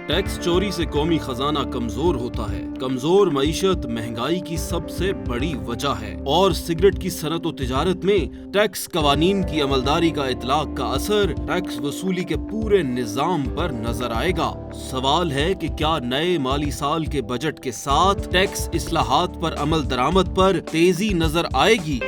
Tax चोरी से कौमी खजाना कमजोर होता है। कमजोर मईशत महंगाई की सबसे बड़ी वजह है और सिगरेट की सनत और तिजारत में टैक्स कवानीन की अमलदारी का इतलाक का असर टैक्स वसूली के पूरे निजाम पर नजर आएगा। सवाल है कि क्या नए माली साल के बजट के साथ टैक्स इस्लाहात पर अमल दरामद पर तेजी नजर आएगी।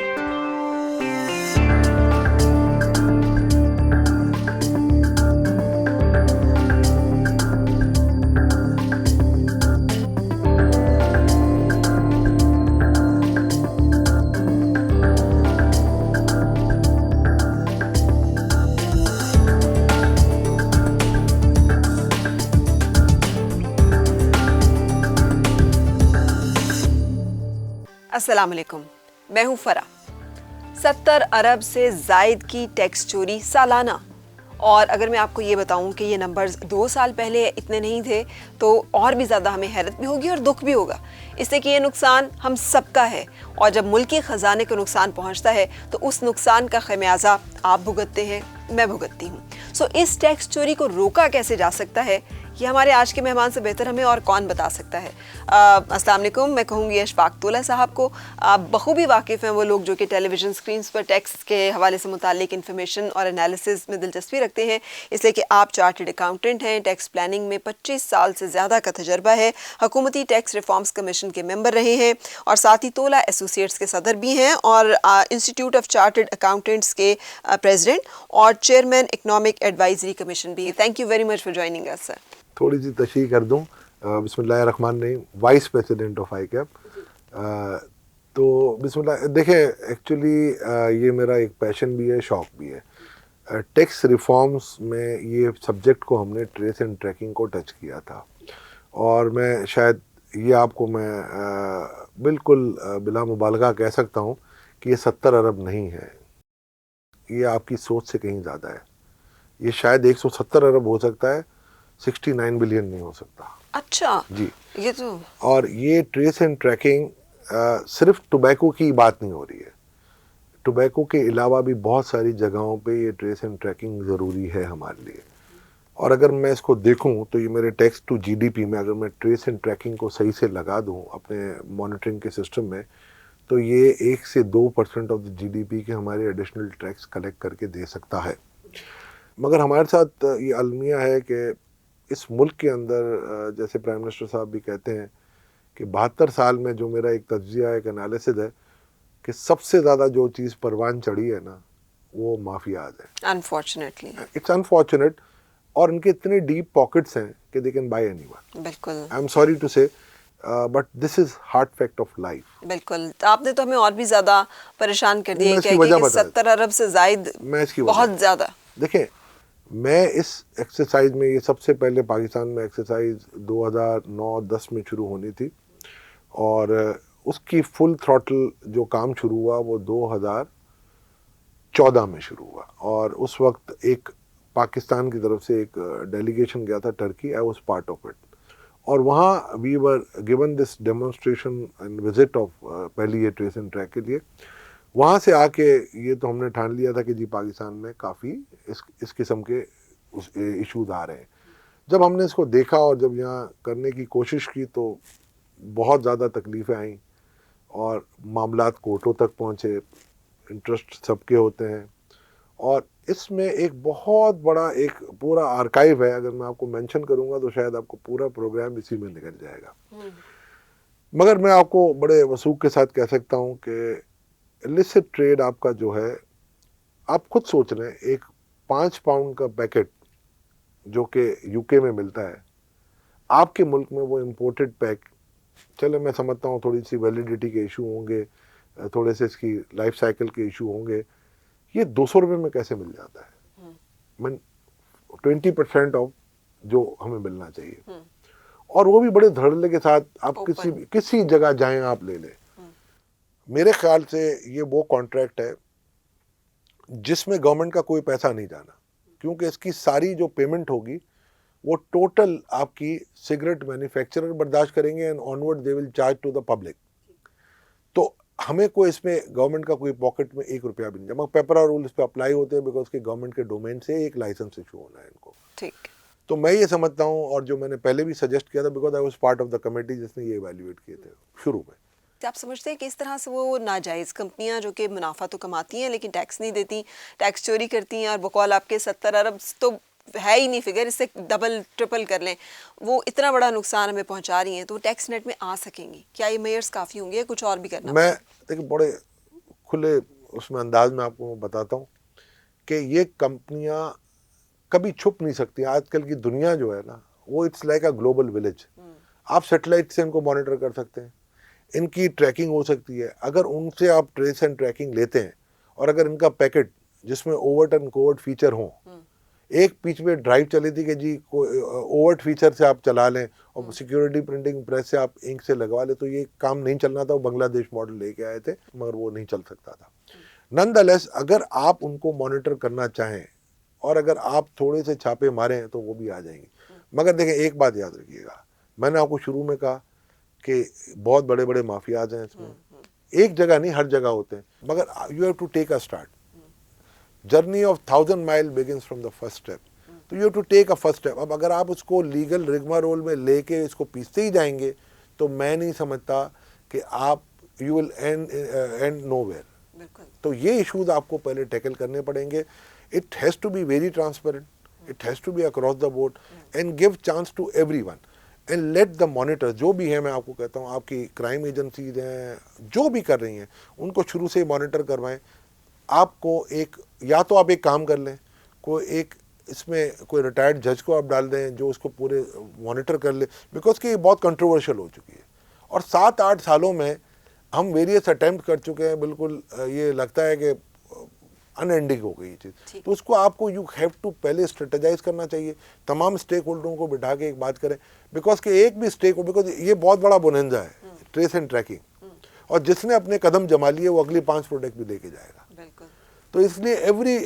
अस्सलाम वालेकुम, मैं हूं फरा। 70 अरब से जायद की टैक्स चोरी सालाना, और अगर मैं आपको ये बताऊं कि ये नंबर्स 2 साल पहले इतने नहीं थे तो और भी ज़्यादा हमें हैरत भी होगी और दुख भी होगा, इसलिए कि ये नुकसान हम सबका है और जब मुल्की ख़जाने को नुकसान पहुंचता है तो उस नुकसान का खमियाजा आप भुगतते हैं, मैं भुगतती हूँ। सो इस टैक्स चोरी को रोका कैसे जा सकता है, ये हमारे आज के मेहमान से बेहतर हमें और कौन बता सकता है। अस्सलाम वालेकुम, मैं कहूँगी अशफाक तोला साहब को। आप बखूबी वाकिफ़ हैं वो लोग जो कि टेलीविज़न स्क्रीन पर टैक्स के हवाले से मुतालिक इन्फॉर्मेशन और एनालिसिस में दिलचस्पी रखते हैं, इसलिए कि आप चार्टर्ड अकाउंटेंट हैं, टैक्स प्लानिंग में 25 साल से ज़्यादा का तजर्बा है, हुकूमती टैक्स रिफॉर्म्स कमीशन के मेंबर रहे हैं और साथ ही तोला एसोसिएट्स के सदर भी हैं और इंस्टीट्यूट ऑफ चार्टर्ड अकाउंटेंट्स के प्रेसिडेंट और चेयरमैन इकनॉमिक एडवाइजरी कमीशन भी। Thank you very much for joining us sir. थोड़ी सी तशरीह कर दूं। बिस्मिल्लाहिर्रहमानिर्रहीम, वाइस प्रेसिडेंट ऑफ आईकैप। तो बिस्मिल्लाह, देखें एक्चुअली ये मेरा एक पैशन भी है, शौक़ भी है। टैक्स रिफॉर्म्स में ये सब्जेक्ट को हमने ट्रेस एंड ट्रैकिंग को टच किया था और मैं शायद ये आपको मैं बिल्कुल बिला मुबालगा कह सकता हूँ कि ये 70 अरब नहीं है, ये आपकी सोच से कहीं ज़्यादा है। ये शायद 170 अरब हो सकता है, 69 बिलियन नहीं हो सकता। अच्छा जी, ये तो और ये ट्रेस एंड ट्रैकिंग सिर्फ टोबैको की बात नहीं हो रही है, टोबैको के अलावा भी बहुत सारी जगहों पे ये ट्रेस एंड ट्रैकिंग ज़रूरी है हमारे लिए। और अगर मैं इसको देखूं तो ये मेरे टैक्स टू जीडीपी में अगर मैं ट्रेस एंड ट्रैकिंग को सही से लगा दूं अपने मॉनिटरिंग के सिस्टम में तो ये 1 से 2% ऑफ द जीडीपी के हमारे एडिशनल टैक्स कलेक्ट करके दे सकता है। मगर हमारे साथ ये अलमिया है कि इस मुल्क के अंदर जैसे प्राइम मिनिस्टर साहब भी कहते हैं कि 72 साल में जो मेरा एक तज्जिया एक एनालिसिस है कि सबसे ज़्यादा जो चीज़ परवान चढ़ी है ना वो माफियाज है। अनफॉर्चुनेटली इट्स अनफॉर्चुनेट, और इनके इतने डीप पॉकेट्स हैं कि दे कैन बाय एनीवन। बिल्कुल, आई एम सॉरी टू से but this is hard fact of life. बिल्कुल, आपने तो हमें और भी ज़्यादा परेशान कर दिया कि 70 अरब से ज़ायद, मैं इसकी बहुत ज़्यादा। देखें, मैं इस एक्सरसाइज में ये सबसे पहले पाकिस्तान में एक्सरसाइज 2009-10 में शुरू होनी थी और उसकी फुल थ्रॉटल जो काम शुरू हुआ वो 2014 में शुरू हुआ और उस वक्त एक पाकिस्तान की तरफ से एक डेलीगेशन गया था Turkey, I was part of it और वहाँ we were given this demonstration and visit of पहली ये ट्रेस एंड ट्रैक के लिए। वहाँ से आके ये तो हमने ठान लिया था कि जी पाकिस्तान में काफ़ी इस किस्म के इश्यूज आ रहे हैं। जब हमने इसको देखा और जब यहाँ करने की कोशिश की तो बहुत ज़्यादा तकलीफ़ें आईं और मामलात कोर्टों तक पहुँचे, इंटरेस्ट सबके होते हैं और इसमें एक बहुत बड़ा एक पूरा आर्काइव है। अगर मैं आपको मेंशन करूँगा तो शायद आपको पूरा प्रोग्राम इसी में निकल जाएगा। मगर मैं आपको बड़े वसूख के साथ कह सकता हूँ कि इलिसिट ट्रेड आपका जो है, आप खुद सोच रहे हैं, एक 5 पाउंड का पैकेट जो कि यूके में मिलता है, आपके मुल्क में वो इम्पोर्टेड पैक, चलो मैं समझता हूँ थोड़ी सी वैलिडिटी के इशू होंगे, थोड़े से इसकी लाइफ साइकिल के इशू होंगे, ये 200 रुपये में कैसे मिल जाता है? मैं 20% ऑफ जो हमें मिलना चाहिए और वो भी बड़े धड़ल्ले के साथ। आप किसी जगह जाएं, आप ले लें, मेरे ख्याल से ये वो कॉन्ट्रैक्ट है जिसमें गवर्नमेंट का कोई पैसा नहीं जाना, क्योंकि इसकी सारी जो पेमेंट होगी वो टोटल आपकी सिगरेट मैन्युफैक्चरर बर्दाश्त करेंगे and onward they will charge to the public. तो हमें कोई इसमें गवर्नमेंट का कोई पॉकेट में 1 रुपया भी नहीं जमा। पेपर और रूल इस पर अप्लाई होते हैं बिकॉज के गवर्नमेंट के डोमेन से एक लाइसेंस इशू होना है इनको। ठीक, तो मैं ये समझता हूँ, और जो मैंने पहले भी सजेस्ट किया था, because I was part of the committee जिसने ये इवैल्यूएट किए थे शुरू में। आप समझते हैं कि इस तरह से वो नाजायज़ कंपनियां जो कि मुनाफा तो कमाती हैं लेकिन टैक्स नहीं देती, टैक्स चोरी करती हैं, और बकौल आपके 70 अरब तो है ही नहीं फिगर, इससे डबल ट्रिपल कर लें, वो इतना बड़ा नुकसान हमें पहुंचा रही हैं, तो टैक्स नेट में आ सकेंगी? क्या ये मेयर्स काफ़ी होंगे, कुछ और भी करना? मैं देखिए बड़े खुले उसमें अंदाज में आपको बताता हूँ कि ये कंपनियां कभी छुप नहीं सकती। आजकल की दुनिया जो है ना, वो it's like a global village. आप सैटेलाइट से इनको मॉनिटर कर सकते हैं, इनकी ट्रैकिंग हो सकती है। अगर उनसे आप ट्रेस एंड ट्रैकिंग लेते हैं, और अगर इनका पैकेट जिसमें ओवर्ट एंड कोवर्ट फीचर हो, एक बीच में ड्राइव चली थी कि जी ओवर्ट फीचर से आप चला लें और सिक्योरिटी प्रिंटिंग प्रेस से आप इंक से लगवा लें, तो ये काम नहीं चलना था। वो बांग्लादेश मॉडल लेके आए थे, मगर वो नहीं चल सकता था। नॉनदलेस अगर आप उनको मॉनिटर करना चाहें और अगर आप थोड़े से छापे मारें तो वो भी आ जाएंगी। मगर देखें, एक बात याद रखिएगा, मैंने आपको शुरू में कहा कि बहुत बड़े बड़े माफियाज हैं इसमें। एक जगह नहीं, हर जगह होते हैं, मगर you have to take a start. Journey of 1000 mile begins from the first step. तो you have to take a first step. अब अगर आप उसको लीगल रिगमारोल में लेके इसको पीसते ही जाएंगे, तो मैं नहीं समझता कि आप यू विल एंड नोवेयर। तो ये इश्यूज आपको पहले टैकल करने पड़ेंगे। It has to be very transparent, it has to be across the board and give chance to everyone and let the monitor जो भी है। मैं आपको कहता हूँ, आपकी क्राइम एजेंसीज हैं जो भी कर रही हैं, उनको शुरू से मॉनिटर करवाएं। आपको एक, या तो आप एक काम कर लें, कोई एक इसमें कोई रिटायर्ड जज को आप डाल दें जो उसको पूरे मॉनिटर कर ले, बिकॉज कि ये बहुत कंट्रोवर्शियल हो चुकी है। और 7-8 सालों में हम वेरियस अटेम्प्ट कर चुके हैं, बिल्कुल ये लगता है कि अनएंडिंग हो गई ये चीज़। तो उसको आपको यू हैव टू पहले स्ट्रेटेजाइज करना चाहिए, तमाम स्टेक होल्डरों को बिठा के एक बात करें, बिकॉज कि एक भी स्टेक होल्डर, बिकॉज ये बहुत बड़ा बोनेंजा है ट्रेस एंड ट्रैकिंग, और जिसने अपने कदम जमा लिए वो अगली 5 प्रोडक्ट भी लेके जाएगा। तो इसलिए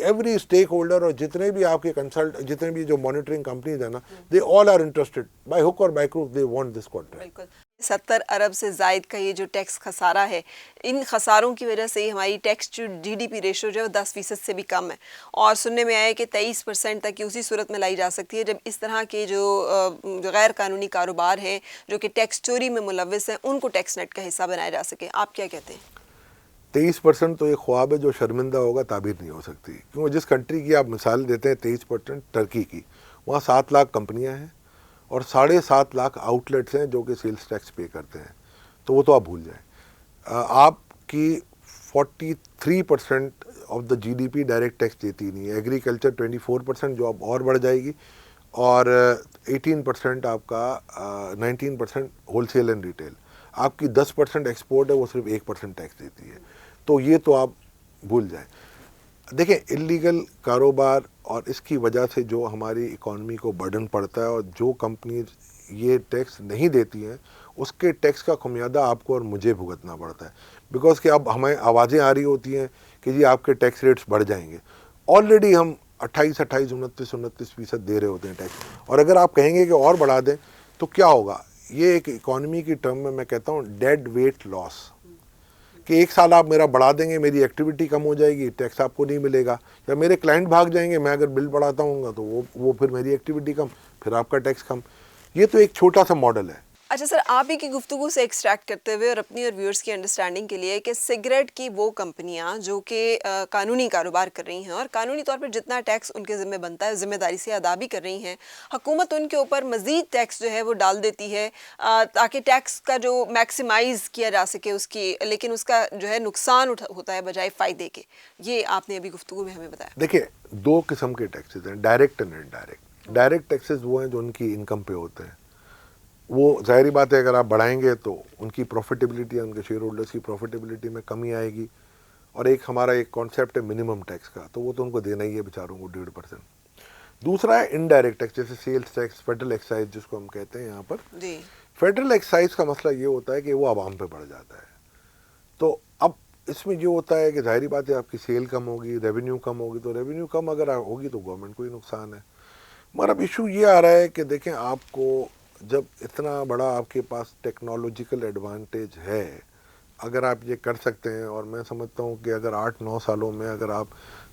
एवरी स्टेक होल्डर और जितने भी आपके कंसल्ट, जितने भी जो मॉनिटरिंग कंपनीज है ना, they all are interested by hook or by crook, they want this contract. 70 अरब से जायद का ये जो टैक्स खसारा है, इन खसारों की वजह से ही हमारी टैक्स जो जीडीपी रेशो जो है 10% से भी कम है, और सुनने में आया है कि 23% तक की उसी सूरत में लाई जा सकती है जब इस तरह के जो गैर कानूनी कारोबार हैं जो कि टैक्स चोरी में मुलव्वस हैं, उनको टैक्स नेट का हिस्सा बनाया जा सके। आप क्या कहते हैं? 23% तो एक ख्वाब है जो शर्मिंदा होगा, ताबीर नहीं हो सकती। क्योंकि जिस कंट्री की आप मिसाल देते हैं 23%, टर्की की, वहाँ 7 लाख कंपनियाँ हैं और 7.5 लाख आउटलेट्स हैं जो कि सेल्स टैक्स पे करते हैं। तो वो तो आप भूल जाएं। आपकी 43% of the GDP direct tax देती नहीं है। एग्रीकल्चर 24% जो अब और बढ़ जाएगी, और 18% आपका 19% होलसेल एंड रिटेल। आपकी 10% एक्सपोर्ट है, वो सिर्फ 1% टैक्स देती है। तो ये तो आप भूल जाएं। देखें, इलीगल कारोबार और इसकी वजह से जो हमारी इकॉनमी को बर्डन पड़ता है, और जो कंपनीज ये टैक्स नहीं देती हैं उसके टैक्स का खुमियादा आपको और मुझे भुगतना पड़ता है। बिकॉज कि अब हमें आवाज़ें आ रही होती हैं कि जी आपके टैक्स रेट्स बढ़ जाएंगे। ऑलरेडी हम 28-29-29% दे रहे होते हैं टैक्स, और अगर आप कहेंगे कि और बढ़ा दें तो क्या होगा? ये एक इकॉनमी की टर्म में मैं कहता हूँ डेड वेट लॉस, कि एक साल आप मेरा बढ़ा देंगे, मेरी एक्टिविटी कम हो जाएगी, टैक्स आपको नहीं मिलेगा, या मेरे क्लाइंट भाग जाएंगे, मैं अगर बिल बढ़ाता हूँ तो वो फिर मेरी एक्टिविटी कम, फिर आपका टैक्स कम। ये तो एक छोटा सा मॉडल है। अच्छा सर, आप ही की गुफ्तगू से एक्सट्रैक्ट करते हुए और अपनी और व्यूअर्स की अंडरस्टैंडिंग के लिए कि सिगरेट की वो कंपनियां जो कि कानूनी कारोबार कर रही हैं और कानूनी तौर पर जितना टैक्स उनके ज़िम्मे बनता है ज़िम्मेदारी से अदा भी कर रही हैं, हुकूमत उनके ऊपर मज़ीद टैक्स जो है वो डाल देती है ताकि टैक्स का जो मैक्सिमाइज़ किया जा सके उसकी, लेकिन उसका जो है नुकसान होता है बजाय फ़ायदे के। ये आपने अभी गुफ्तगू में हमें बताया। देखिए, 2 किस्म के टैक्सेस हैं, direct and indirect. Direct taxes वो हैं जो उनकी इनकम पे होते हैं। वो जाहिर बात है अगर आप बढ़ाएंगे तो उनकी प्रॉफिटेबिलिटी, उनके शेयर होल्डर्स की प्रॉफिटेबिलिटी में कमी आएगी। और एक हमारा एक कॉन्सेप्ट है मिनिमम टैक्स का, तो वो तो उनको देना ही है बेचारों को 1.5%। दूसरा है इनडायरेक्ट टैक्स, जैसे सेल्स टैक्स, फेडरल एक्साइज जिसको हम कहते हैं यहाँ पर। फेडरल एक्साइज का मसला ये होता है कि वो आवाम पे बढ़ जाता है। तो अब इसमें ये होता है कि जाहिर बात है आपकी सेल कम होगी, रेवेन्यू कम होगी, तो रेवेन्यू कम अगर होगी तो गवर्नमेंट को ही नुकसान है। मगर अब इशू ये आ रहा है कि देखें, आपको जब इतना बड़ा आपके पास टेक्नोलॉजिकल एडवांटेज है, अगर आप ये कर सकते हैं, और मैं समझता हूँ कि अगर 8-9 सालों में अगर आप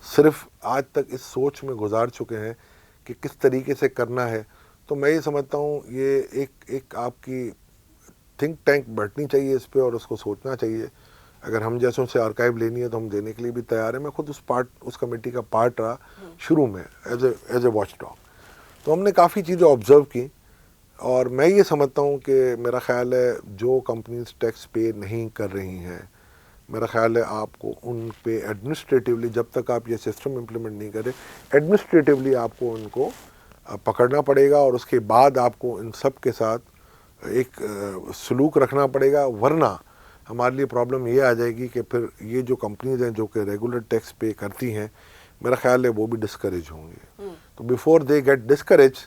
सिर्फ आज तक इस सोच में गुजार चुके हैं कि किस तरीके से करना है, तो मैं ये समझता हूँ ये एक आपकी थिंक टैंक बैठनी चाहिए इस पे और उसको सोचना चाहिए। अगर हम जैसों से आर्काइव लेनी है तो हम देने के लिए भी तैयार हैं। मैं खुद उस कमेटी का पार्ट रहा शुरू में एज ए वॉच डॉग। तो हमने काफ़ी चीज़ें ऑब्जर्व की और मैं ये समझता हूँ कि मेरा ख्याल है जो कंपनीज टैक्स पे नहीं कर रही हैं, मेरा ख्याल है आपको उन पे एडमिनिस्ट्रेटिवली, जब तक आप ये सिस्टम इम्प्लीमेंट नहीं करें, एडमिनिस्ट्रेटिवली आपको उनको पकड़ना पड़ेगा और उसके बाद आपको इन सब के साथ एक सलूक रखना पड़ेगा। वरना हमारे लिए प्रॉब्लम ये आ जाएगी कि फिर ये जो कंपनीज हैं जो कि रेगुलर टैक्स पे करती हैं, मेरा ख्याल है वो भी डिस्करेज होंगे। तो बिफोर दे गेट डिस्करेज,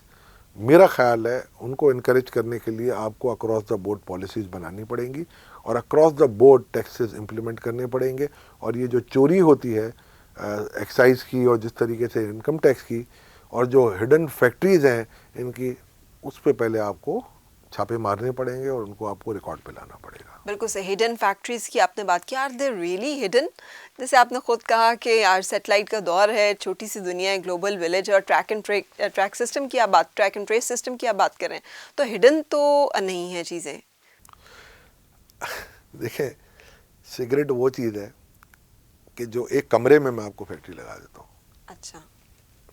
मेरा ख्याल है उनको इनकरेज करने के लिए आपको अक्रॉस द बोर्ड पॉलिसीज़ बनानी पड़ेंगी और across the board taxes implement करने पड़ेंगे। और ये जो चोरी होती है एक्साइज की और जिस तरीके से इनकम टैक्स की और जो हिडन फैक्ट्रीज़ हैं इनकी, उस पर पहले आपको छापे मारने पड़ेंगे और उनको आपको रिकॉर्ड पे लाना पड़ेगा। बिल्कुल से हिडन फैक्ट्रीज की आपने बात की, आर दे रियली हिडन? जैसे आपने खुद कहा कि यार सैटेलाइट का दौर है, छोटी सी दुनिया है, ग्लोबल विलेज, और ट्रैक सिस्टम की आप बात, ट्रैक एंड ट्रेस सिस्टम की आप बात करें तो हिडन तो नहीं है चीज़ें। देखें, सिगरेट वो चीज़ है कि जो एक कमरे में मैं आपको फैक्ट्री लगा देता हूँ। अच्छा,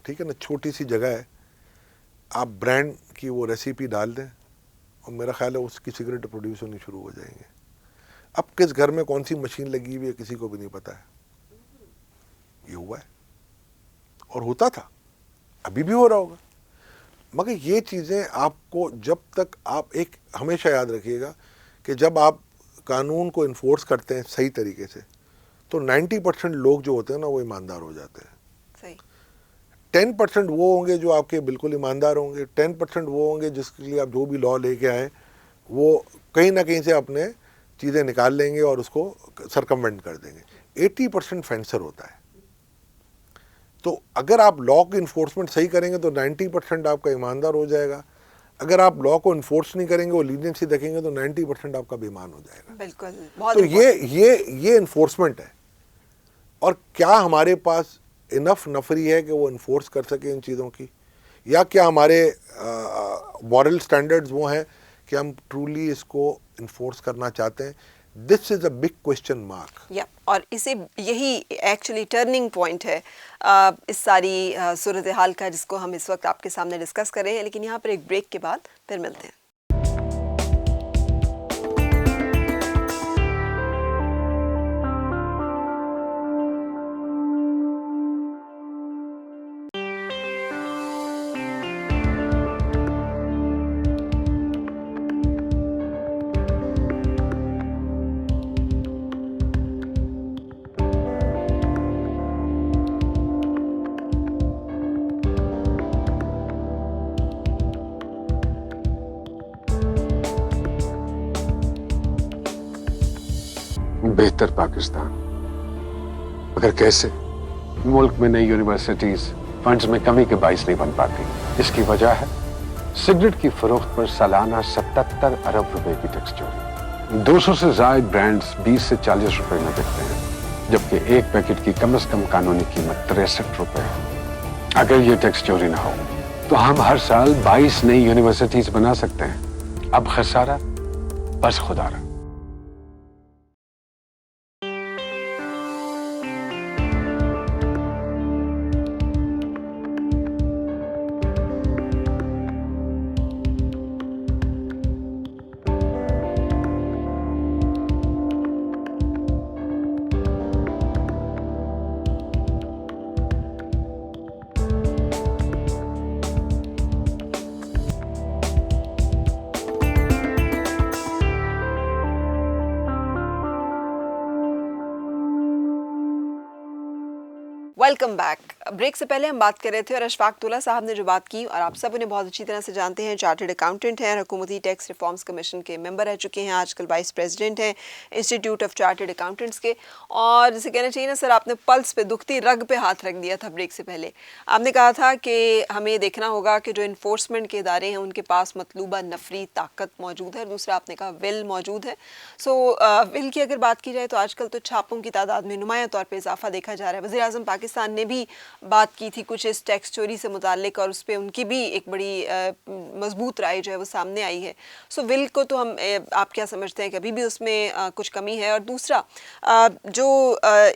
ठीक है ना, छोटी सी जगह है, आप ब्रांड की वो रेसिपी डाल दें और मेरा ख्याल है उसकी सिगरेट प्रोड्यूस होनी शुरू हो जाएंगे। अब किस घर में कौन सी मशीन लगी हुई है किसी को भी नहीं पता है। ये हुआ है और होता था, अभी भी हो रहा होगा। मगर ये चीज़ें आपको, जब तक आप एक हमेशा याद रखिएगा कि जब आप कानून को इन्फोर्स करते हैं सही तरीके से तो 90% लोग जो होते हैं ना वो ईमानदार हो जाते हैं। सही। 10% वो होंगे जो आपके बिल्कुल ईमानदार होंगे, 10% वो होंगे जिसके लिए आप जो भी लॉ लेके आए वो कहीं ना कहीं से अपने चीज़ें निकाल लेंगे और उसको सरकमवेंट कर देंगे। 80% फेंसर होता है। तो अगर आप लॉ की इन्फोर्समेंट सही करेंगे तो 90% आपका ईमानदार हो जाएगा। अगर आप लॉ को इन्फोर्स नहीं करेंगे, वो लीनियंसी देखेंगे तो 90% आपका बेईमान हो जाएगा। बिल्कुल, बहुत तो ये इन्फोर्समेंट है। और क्या हमारे पास इनफ नफरी है कि वो इन्फोर्स कर सके इन चीज़ों की, या क्या हमारे मॉरल स्टैंडर्ड्स वो हैं कि हम ट्रूली इसको इन्फोर्स करना चाहते हैं? This is a big question mark. या और इसे यही एक्चुअली टर्निंग पॉइंट है इस सारी सूरत हाल का, जिसको हम इस वक्त आपके सामने डिस्कस कर रहे हैं। लेकिन यहाँ पर एक ब्रेक के बाद फिर मिलते हैं। बेहतर पाकिस्तान, मगर कैसे? मुल्क में नई यूनिवर्सिटीज फंड्स में कमी के बाइस नहीं बन पाती। इसकी वजह है सिगरेट की फरोख्त पर सालाना 77 अरब रुपए की टैक्स चोरी। 200 से ज्यादा ब्रांड्स 20 से 40 रुपए में बिकते हैं, जबकि एक पैकेट की कम से कम कानूनी कीमत 63 रुपए है। अगर ये टैक्स चोरी ना हो तो हम हर साल 22 नई यूनिवर्सिटीज बना सकते हैं। अब खसारा बस खुदारा। Welcome back. ब्रेक से पहले हम बात कर रहे थे और अशफाक तुला साहब ने जो बात की, और आप सब उन्हें बहुत अच्छी तरह से जानते हैं, चार्टर्ड अकाउंटेंट हैं, हुकूमती टैक्स रिफॉर्म्स कमीशन के मेंबर रह चुके हैं, आजकल वाइस प्रेसिडेंट हैं इंस्टीट्यूट ऑफ चार्टर्ड अकाउंटेंट्स के। और जैसे कहना चाहिए ना सर, आपने पल्स पे, दुखती रग पे हाथ रख दिया था ब्रेक से पहले। आपने कहा था कि हमें देखना होगा कि जो इन्फोर्समेंट के इदारे हैं उनके पास मतलूबा नफरी ताकत मौजूद है, दूसरा आपने कहा विल मौजूद है। सो विल की अगर बात की जाए तो आजकल तो छापों की तादाद में नुमायां तौर पर इजाफा देखा जा रहा है। वज़ीर आज़म पाकिस्तान ने भी बात की थी कुछ इस टैक्स चोरी से मुताल्लिक, और उस पर उनकी भी एक बड़ी मजबूत राय जो है वो सामने आई है। सो विल को तो हम आप क्या समझते हैं कि अभी भी उसमें कुछ कमी है? और दूसरा जो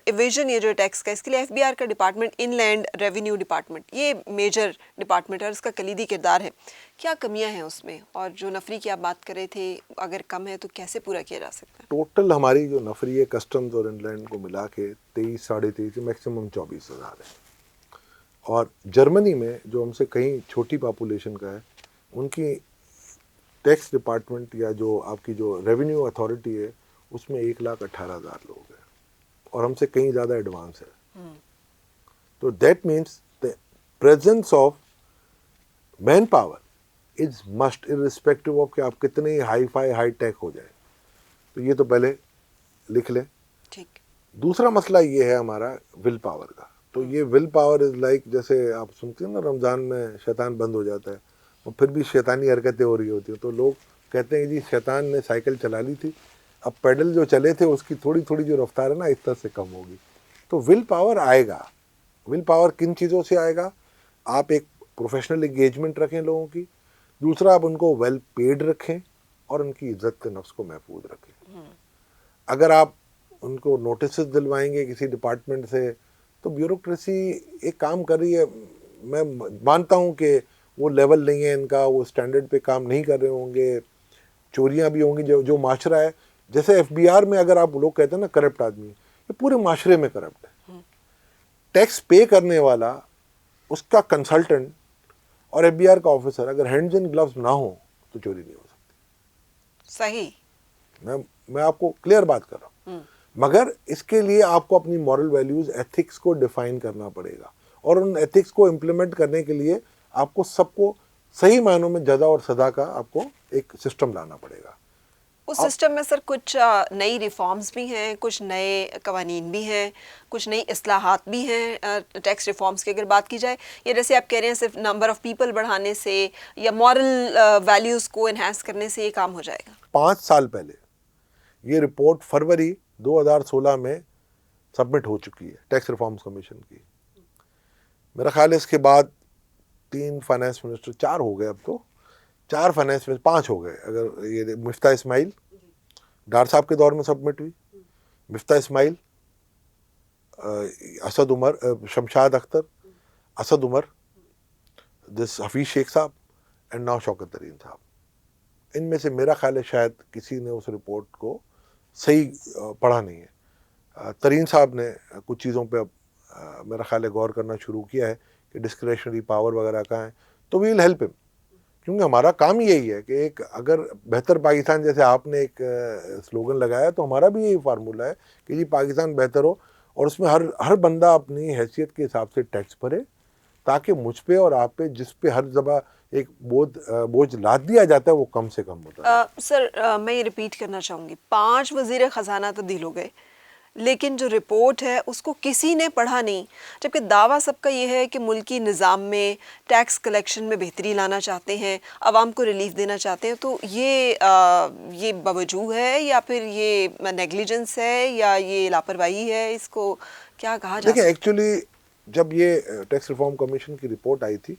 इवेजन, ये जो टैक्स का, इसके लिए एफबीआर का डिपार्टमेंट, इनलैंड रेवेन्यू डिपार्टमेंट, ये मेजर डिपार्टमेंट है और इसका कलीदी किरदार है। क्या कमियां हैं उसमें? और जो नफरी की आप बात कर रहे थे, अगर कम है तो कैसे पूरा किया जा सकता है? टोटल हमारी जो नफरी है कस्टम्स और इनलैंड को मिला के 23, 23.5 मैक्सिमम 24,000 है। और जर्मनी में जो हमसे कहीं छोटी पॉपुलेशन का है, उनकी टैक्स डिपार्टमेंट या जो आपकी जो रेवेन्यू अथॉरिटी है उसमें 1,18,000 लोग हैं और हमसे कहीं ज़्यादा एडवांस है। तो that means the presence of man power is must, irrespective of कि आप कितने हाई फाई हाई टेक हो जाए। तो ये तो पहले लिख लें। ठीक। दूसरा मसला ये है हमारा विल पावर का। तो ये विल पावर इज़ लाइक, जैसे आप सुनते हैं ना रमज़ान में शैतान बंद हो जाता है और फिर भी शैतानी हरकतें हो रही होती हैं, तो लोग कहते हैं जी शैतान ने साइकिल चला ली थी, अब पैडल जो चले थे उसकी थोड़ी थोड़ी जो रफ्तार है ना इस तरह से कम होगी। तो विल पावर आएगा। विल पावर किन चीज़ों से आएगा? आप एक प्रोफेशनल एंगेजमेंट रखें लोगों की, दूसरा आप उनको वेल पेड रखें और उनकी इज्जत नफ्स को महफूज रखें। अगर आप उनको नोटिस दिलवाएंगे किसी डिपार्टमेंट से, तो ब्यूरोक्रेसी एक काम कर रही है। मैं मानता हूँ कि वो लेवल नहीं है इनका, वो स्टैंडर्ड पे काम नहीं कर रहे होंगे, चोरियाँ भी होंगी। जो माशरा है, जैसे एफबीआर में अगर आप लोग कहते हैं ना करप्ट आदमी, ये पूरे माशरे में करप्ट है। टैक्स पे करने वाला, उसका कंसल्टेंट और एफबीआर का ऑफिसर अगर हैंड्स एंड ग्लव्स ना हो तो चोरी नहीं हो सकती। सही। मैं आपको क्लियर बात कर रहा हूँ। मगर इसके लिए आपको अपनी मॉरल वैल्यूज, एथिक्स को डिफाइन करना पड़ेगा और उन एथिक्स को इम्प्लीमेंट करने के लिए आपको सबको सही मायनों में जजा और सजा का आपको एक सिस्टम लाना पड़ेगा। उस सिस्टम में सर कुछ नई रिफॉर्म्स भी हैं, कुछ नए कवानीन भी हैं, कुछ नई इस्लाहात भी हैं टैक्स रिफॉर्म्स की अगर बात की जाए, या जैसे आप कह रहे हैं सिर्फ नंबर ऑफ पीपल बढ़ाने से या मॉरल वैल्यूज़ को एनहांस करने से ये काम हो जाएगा? 5 साल पहले ये रिपोर्ट फरवरी 2016 में सबमिट हो चुकी है टैक्स रिफॉर्म्स कमीशन की। मेरा ख्याल है इसके बाद 3 फाइनेंस मिनिस्टर, 4 हो गए, अब तो 4 फाइनेंस मिनिस्टर, 5 हो गए। अगर ये मिफ्ता इस्माइल डार साहब के दौर में सबमिट हुई, मिफ्ता इस्माइल, असद उमर, शमशाद अख्तर, असद उमर, दिस हफीज शेख साहब एंड नाउ शौकत तरीन साहब। इनमें से मेरा ख्याल है शायद किसी ने उस रिपोर्ट को सही पढ़ा नहीं है। तरीन साहब ने कुछ चीज़ों पे अब मेरा ख्याल है गौर करना शुरू किया है कि डिस्क्रिशनरी पावर वगैरह कहाँ है, तो वी विल हेल्प हिम, क्योंकि हमारा काम यही है कि एक अगर बेहतर पाकिस्तान, जैसे आपने एक स्लोगन लगाया, तो हमारा भी यही फार्मूला है कि जी पाकिस्तान बेहतर हो और उसमें हर बंदा अपनी हैसियत के हिसाब से टैक्स भरे, ताकि मुझ पे और आप पे, जिस पे हर दफ़ा एक बोझ लाद दिया जाता है, वो कम से कम होता है। सर मैं ये रिपीट करना चाहूँगी, 5 वज़ीर ख़जाना तब्दील हो गए, लेकिन जो रिपोर्ट है उसको किसी ने पढ़ा नहीं, जबकि दावा सबका ये है कि मुल्की निज़ाम में टैक्स कलेक्शन में बेहतरी लाना चाहते हैं, आवाम को रिलीफ देना चाहते हैं। तो ये बावजूद है या फिर ये नेग्लिजेंस है या ये लापरवाही है, इसको क्या कहा जा सकता है? देखिए, एक्चुअली जब ये टैक्स रिफॉर्म कमीशन की रिपोर्ट आई थी,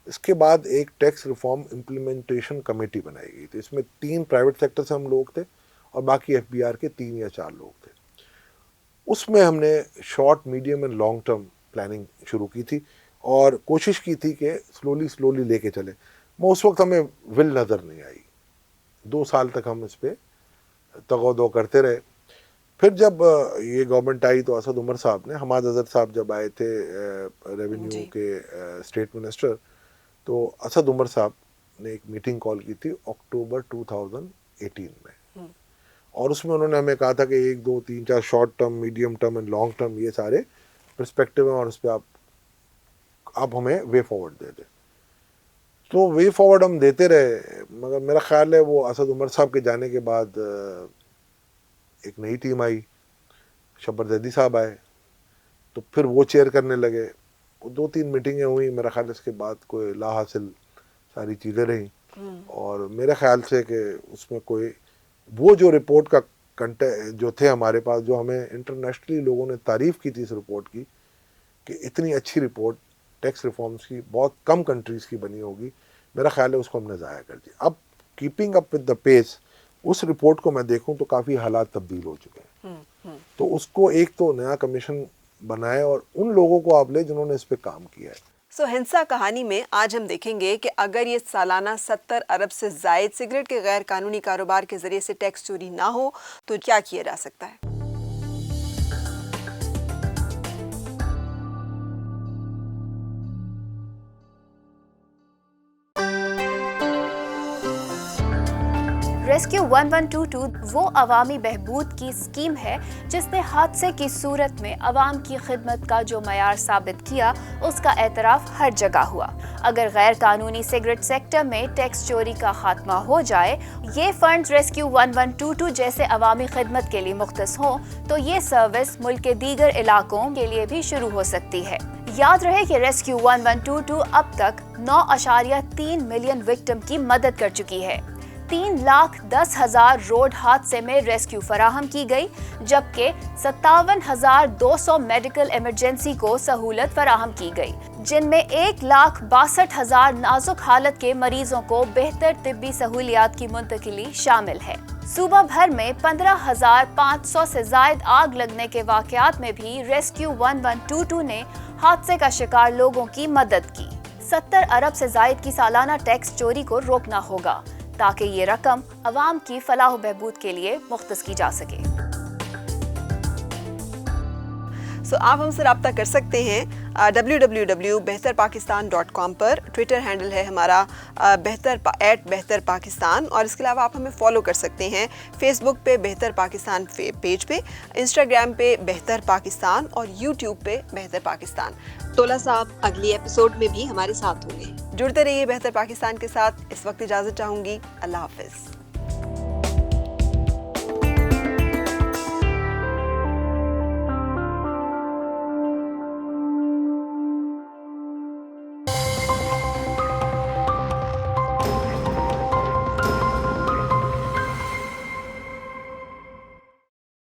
इसके बाद एक टैक्स रिफॉर्म इम्प्लीमेंटेशन कमेटी बनाई गई थी। इसमें 3 प्राइवेट सेक्टर से हम लोग थे और बाकी एफबीआर के 3 या 4 लोग थे। उसमें हमने short, medium and long term planning शुरू की थी और कोशिश की थी कि स्लोली लेके चले। मैं उस वक्त हमें विल नज़र नहीं आई। 2 साल तक हम इस पर तगोदो करते रहे। फिर जब ये गवर्नमेंट आई तो असद उमर साहब ने, हमाद अजहर साहब जब आए थे रेवेन्यू के स्टेट मिनिस्टर, तो असद उमर साहब ने एक मीटिंग कॉल की थी अक्टूबर 2018 में, और उसमें उन्होंने हमें कहा था कि 1, 2, 3, 4 short term, medium term and long term ये सारे पर्सपेक्टिव हैं और उस पर आप हमें वे फॉरवर्ड दे दें। तो वे फॉरवर्ड हम देते रहे, मगर मेरा ख्याल है वो असद उमर साहब के जाने के बाद एक नई टीम आई, शब्बर जैदी साहब आए, तो फिर वो चेयर करने लगे। 2-3 मीटिंगें हुई, मेरा ख्याल इसके बाद कोई ला हासिल सारी चीज़ें रहीं। और मेरे ख्याल से कि उसमें कोई वो जो रिपोर्ट का कंटेंट जो थे हमारे पास, जो हमें इंटरनेशनली लोगों ने तारीफ़ की थी इस रिपोर्ट की, कि इतनी अच्छी रिपोर्ट टैक्स रिफॉर्म्स की बहुत कम कंट्रीज़ की बनी होगी, मेरा ख्याल है उसको हमने ज़ाया कर दिया। अब keeping up with the pace, उस रिपोर्ट को मैं देखूं तो काफ़ी हालात तब्दील हो चुके हैं। तो उसको एक तो नया कमीशन बनाए और उन लोगों को आप ले जिन्होंने इस पे काम किया है। सो हिंसा कहानी में आज हम देखेंगे कि अगर ये सालाना 70 अरब से जायद सिगरेट के गैर कानूनी कारोबार के जरिए से टैक्स चोरी ना हो तो क्या किया जा सकता है। रेस्क्यू 1122 वो अवामी बहबूद की स्कीम है जिसने हादसे की सूरत में अवाम की खिदमत का जो मयार साबित किया, उसका एतराफ़ हर जगह हुआ। अगर गैर कानूनी सिगरेट सेक्टर में टैक्स चोरी का खात्मा हो जाए, ये फंड्स रेस्क्यू 1122 जैसे अवामी खिदमत के लिए मुख्तस हों, तो ये सर्विस मुल्क के दीगर इलाकों के लिए भी शुरू हो सकती है। याद रहे कि रेस्क्यू 1122 अब तक 9.3 मिलियन विक्टिम की मदद कर चुकी है। 3,10,000 रोड हादसे में रेस्क्यू फराहम की गई, जबकि 57,200 मेडिकल इमरजेंसी को सहूलत फराहम की गई, जिनमें 1,62,000 नाजुक हालत के मरीजों को बेहतर तिब्बी सहूलियात की मुंतकिली शामिल है। सूबा भर में 15,500 से जायद आग लगने के वाकयात में भी रेस्क्यू 1122 ने हादसे का शिकार लोगों की मदद की। 70 अरब से जायद की सालाना टैक्स चोरी को रोकना होगा ताकि ये रकम अवाम की फलाह बहबूद के लिए मुख्तस की जा सके। आप हमसे रब्ता कर सकते हैं www.behtarpakistan.com पर। ट्विटर हैंडल है हमारा @behtarpakistan, और इसके अलावा आप हमें फॉलो कर सकते हैं फेसबुक पे बेहतर पाकिस्तान पेज पे, इंस्टाग्राम पे बेहतर पाकिस्तान और यूट्यूब पे बेहतर पाकिस्तान। तोला साहब अगली एपिसोड में भी हमारे साथ होंगे। जुड़ते रहिए बेहतर पाकिस्तान के साथ। इस वक्त इजाज़त चाहूँगी। अल्लाह हाफिज़।